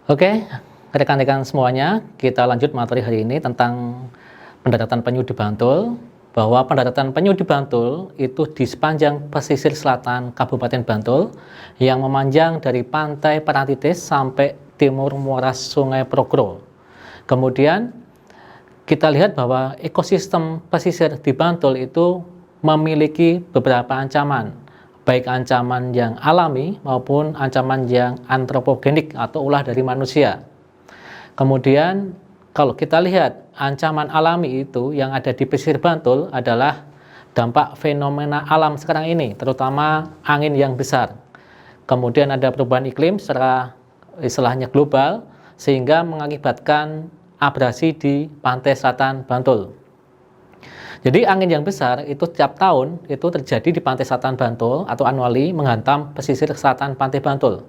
Oke, rekan-rekan semuanya, kita lanjut materi hari ini tentang pendaratan penyu di Bantul. Bahwa pendaratan penyu di Bantul itu di sepanjang pesisir selatan Kabupaten Bantul yang memanjang dari pantai Parangtritis sampai timur muara Sungai Progro. Kemudian kita lihat bahwa ekosistem pesisir di Bantul itu memiliki beberapa ancaman, baik ancaman yang alami maupun ancaman yang antropogenik atau ulah dari manusia. Kemudian kalau kita lihat ancaman alami itu yang ada di pesisir Bantul adalah dampak fenomena alam sekarang ini, terutama angin yang besar. Kemudian ada perubahan iklim secara istilahnya global sehingga mengakibatkan abrasi di pantai selatan Bantul. Jadi angin yang besar itu setiap tahun itu terjadi di pantai selatan Bantul atau anuali menghantam pesisir selatan pantai Bantul.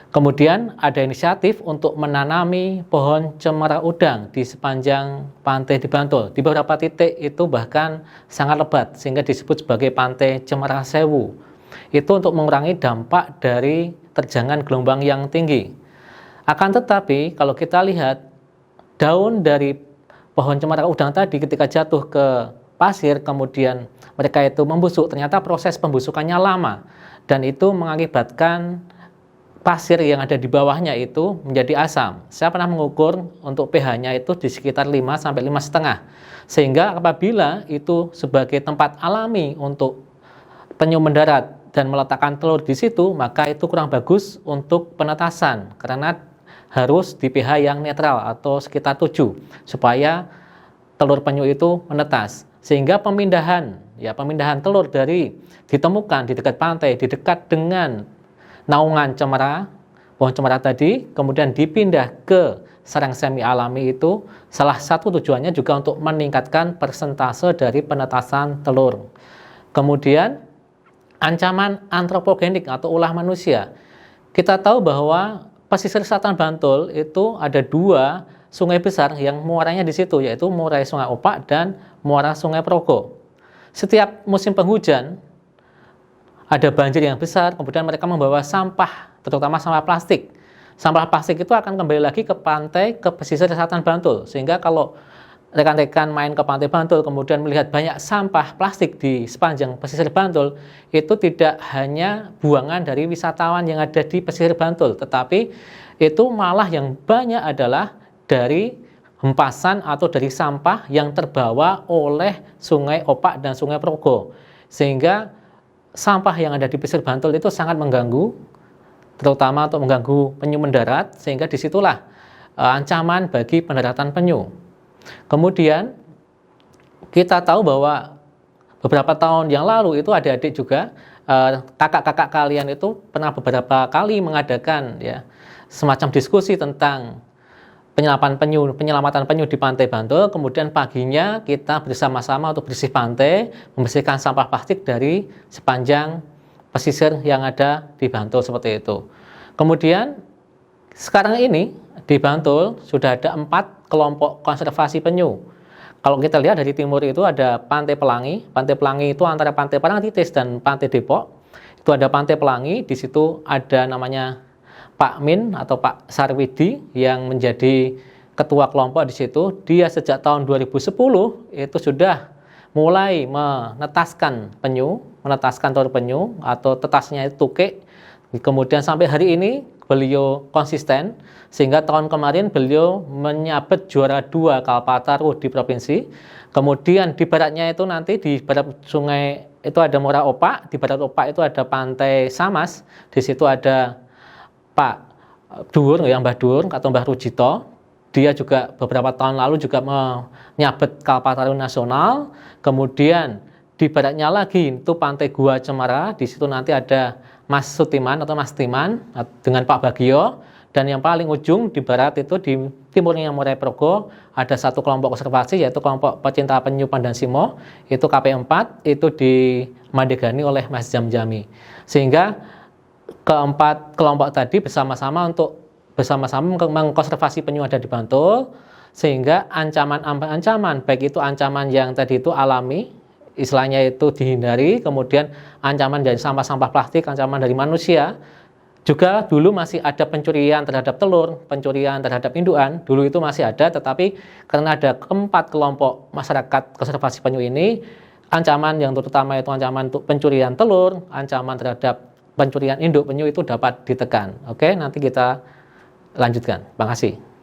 Kemudian ada inisiatif untuk menanami pohon cemara udang di sepanjang pantai di Bantul. Di beberapa titik itu bahkan sangat lebat sehingga disebut sebagai pantai Cemara Sewu. Itu untuk mengurangi dampak dari terjangan gelombang yang tinggi. Akan tetapi kalau kita lihat daun dari pohon cemara udang tadi ketika jatuh ke pasir kemudian mereka itu membusuk, ternyata proses pembusukannya lama dan itu mengakibatkan pasir yang ada di bawahnya itu menjadi asam. Saya pernah mengukur untuk pH-nya itu di sekitar 5 sampai 5,5. Sehingga apabila itu sebagai tempat alami untuk penyu mendarat dan meletakkan telur di situ, maka itu kurang bagus untuk penetasan karena harus di pH yang netral atau sekitar 7 supaya telur penyu itu menetas. Sehingga pemindahan telur dari ditemukan di dekat pantai, di dekat dengan naungan cemara, pohon cemara tadi, kemudian dipindah ke sarang semi alami itu salah satu tujuannya juga untuk meningkatkan persentase dari penetasan telur. Kemudian ancaman antropogenik atau ulah manusia. Kita tahu bahwa pesisir selatan Bantul itu ada 2 sungai besar yang muaranya di situ, yaitu muara Sungai Opak dan muara Sungai Progo. Setiap musim penghujan ada banjir yang besar, kemudian mereka membawa sampah, terutama sampah plastik. Sampah plastik itu akan kembali lagi ke pantai, ke pesisir selatan Bantul. Sehingga kalau rekan-rekan main ke pantai Bantul kemudian melihat banyak sampah plastik di sepanjang pesisir Bantul, itu tidak hanya buangan dari wisatawan yang ada di pesisir Bantul, tetapi itu malah yang banyak adalah dari hempasan atau dari sampah yang terbawa oleh Sungai Opak dan Sungai Progo. Sehingga sampah yang ada di pesisir Bantul itu sangat mengganggu, terutama untuk mengganggu penyu mendarat, sehingga disitulah ancaman bagi pendaratan penyu. Kemudian kita tahu bahwa beberapa tahun yang lalu itu adik-adik juga kakak-kakak kalian itu pernah beberapa kali mengadakan semacam diskusi tentang penyelamatan penyu di pantai Bantul. Kemudian paginya kita bersama-sama untuk bersih pantai, membersihkan sampah plastik dari sepanjang pesisir yang ada di Bantul seperti itu. Kemudian sekarang ini di Bantul sudah ada 4 kelompok konservasi penyu. Kalau kita lihat dari timur itu ada Pantai Pelangi. Pantai Pelangi itu antara Pantai Parangtritis dan Pantai Depok. Itu ada Pantai Pelangi, di situ ada namanya Pak Min atau Pak Sarwidi yang menjadi ketua kelompok di situ. Dia sejak tahun 2010 itu sudah mulai menetaskan telur penyu atau tetasnya itu tukik. Kemudian sampai hari ini beliau konsisten sehingga tahun kemarin beliau menyabet juara 2 Kalpataru di provinsi. Kemudian di baratnya itu nanti di barat sungai itu ada Muara Opak, di barat Opak itu ada Pantai Samas, di situ ada Pak Dur, Mbah Dur atau Mbah Rujito. Dia juga beberapa tahun lalu juga menyabet Kalpataru nasional. Kemudian di baratnya lagi itu Pantai Gua Cemara, di situ nanti ada Mas Sutiman atau Mas Timan dengan Pak Bagio. Dan yang paling ujung di barat itu di timurnya Muara Progo ada satu kelompok konservasi yaitu kelompok pecinta penyu Pandan Simo, itu KP4, itu dimandegani oleh Mas Jamjami. Sehingga keempat kelompok tadi bersama-sama mengkonservasi penyu ada di Bantul, sehingga ancaman baik itu ancaman yang tadi itu alami, istilahnya itu dihindari, kemudian ancaman dari sampah-sampah plastik, ancaman dari manusia Juga dulu masih ada pencurian terhadap telur, pencurian terhadap indukan, dulu itu masih ada, tetapi karena ada keempat kelompok masyarakat konservasi penyu ini, ancaman yang terutama itu ancaman untuk pencurian telur, ancaman terhadap pencurian induk penyu itu dapat ditekan. Oke, nanti kita lanjutkan. Terima kasih.